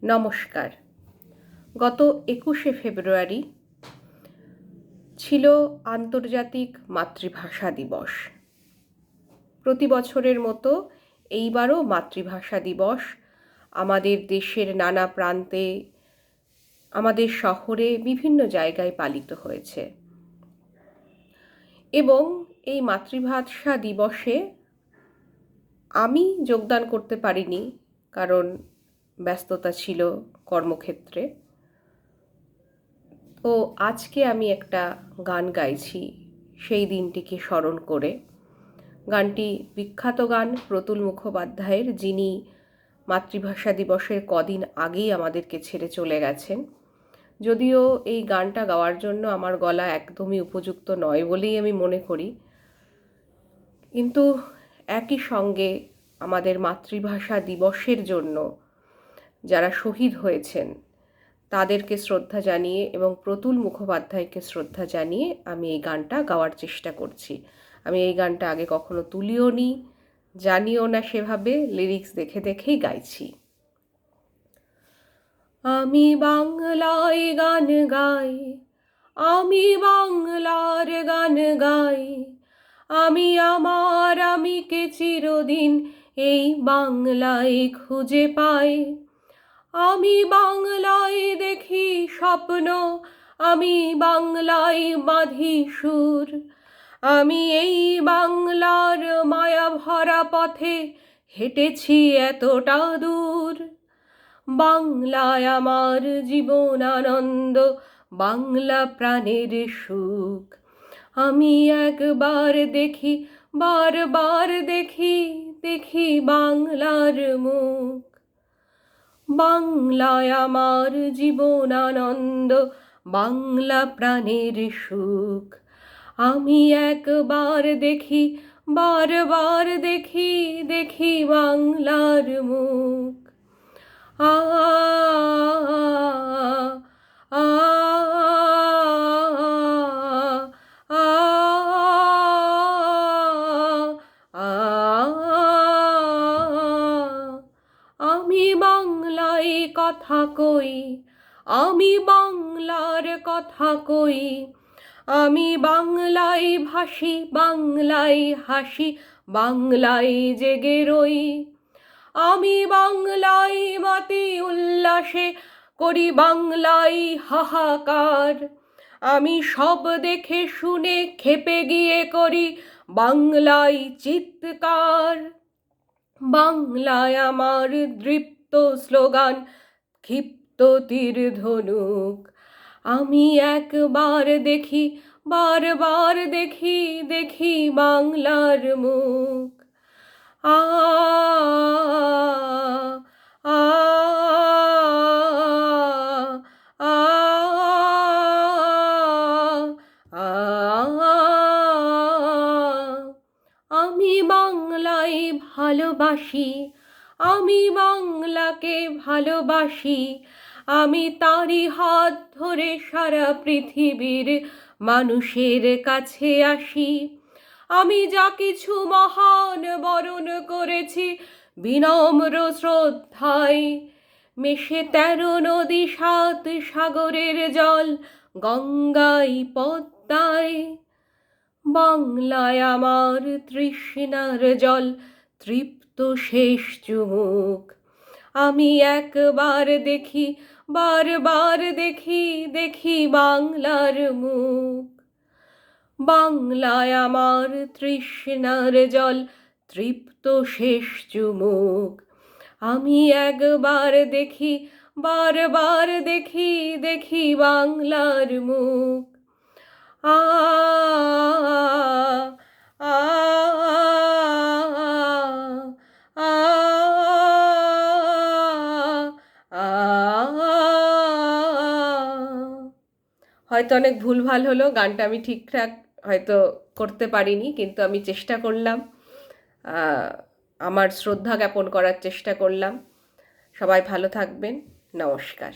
নমস্কার। গত ২১শে ফেব্রুয়ারি ছিল আন্তর্জাতিক মাতৃভাষা দিবস। প্রতি বছরের মতো এইবারও মাতৃভাষা দিবস আমাদের দেশের নানা প্রান্তে, আমাদের শহরে বিভিন্ন জায়গায় পালিত হয়েছে। এবং এই মাতৃভাষা দিবসে আমি যোগদান করতে পারিনি, কারণ ব্যস্ততা ছিল কর্মক্ষেত্রে। তো আজকে আমি একটা গান গাইছি সেই দিনটিকে স্মরণ করে। গানটি বিখ্যাত গান প্রতুল মুখোপাধ্যায়ের, যিনি মাতৃভাষা দিবসের কদিন আগেই আমাদেরকে ছেড়ে চলে গেছেন। যদিও এই গানটা গাওয়ার জন্য আমার গলা একদমই উপযুক্ত নয় বলেই আমি মনে করি, কিন্তু একই সঙ্গে আমাদের মাতৃভাষা দিবসের জন্য যারা শহীদ হয়েছেন তাদেরকে শ্রদ্ধা জানিয়ে এবং প্রতুল মুখোপাধ্যায়কে শ্রদ্ধা জানিয়ে আমি এই গানটা গাওয়ার চেষ্টা করছি। আমি এই গানটা আগে কখনো তুলিও নি, জানিও না, সেভাবে লিরিক্স দেখে দেখেই গাইছি। আমি বাংলায় গান গাই, আমি বাংলার গান গাই, আমি আমার আমিকে চিরদিন এই বাংলায় খুঁজে পাই। আমি বাংলায় দেখি স্বপ্ন, আমি বাংলায় বাঁধি সুর, আমি এই বাংলার মায়া ভরা পথে হেঁটেছি এতটা দূর। বাংলায় আমার জীবন আনন্দ, বাংলা প্রাণের সুখ। আমি একবার দেখি, বারবার দেখি, দেখি বাংলার মুখ। বাংলায় আমার জীবন আনন্দ, বাংলা প্রাণের সুখ। আমি একবার দেখি, বারবার দেখি, দেখি বাংলার মুখ। আ আ আমি বাংলায় কথা কই, আমি বাংলার কথা কই, আমি বাংলায় ভাসি, বাংলায় হাসি, বাংলায় জেগে রই। আমি বাংলায় মাতি উল্লাসে, করি বাংলায় হাহাকার। আমি সব দেখে শুনে খেপে গিয়ে করি বাংলায় চিৎকার। বাংলায় আমার দৃপ্ত স্লোগান, ক্ষিপ্ত তীর ধনুক। আমি একবার দেখি, বারবার দেখি, দেখি বাংলার মুখ। আ আ আ আমি বাংলায় ভালোবাসি, আমি বাংলাকে ভালোবাসি, আমি তারই হাত ধরে সারা পৃথিবীর মানুষের কাছে আসি। আমি যা কিছু মহান বরণ করেছি বিনম্র শ্রদ্ধায়, মেশে 13 নদী 7 সাগরের জল, গঙ্গায় পদ্মায়। বাংলায় আমার তৃষ্ণার জল, তৃপ্ত শেষ চুমুক। আমি একবার দেখি, বারবার দেখি, দেখি বাংলার মুখ। বাংলায় আমার তৃষ্ণার জল, তৃপ্ত শেষ চুমুক। আমি একবার দেখি, বারবার দেখি, দেখি বাংলার মুখ। আ আ আ হয়তো অনেক ভুলভাল হলো, গানটা আমি ঠিকঠাক হয়তো করতে পারিনি, কিন্তু আমি চেষ্টা করলাম, আমার শ্রদ্ধা জ্ঞাপন করার চেষ্টা করলাম। সবাই ভালো থাকবেন। নমস্কার।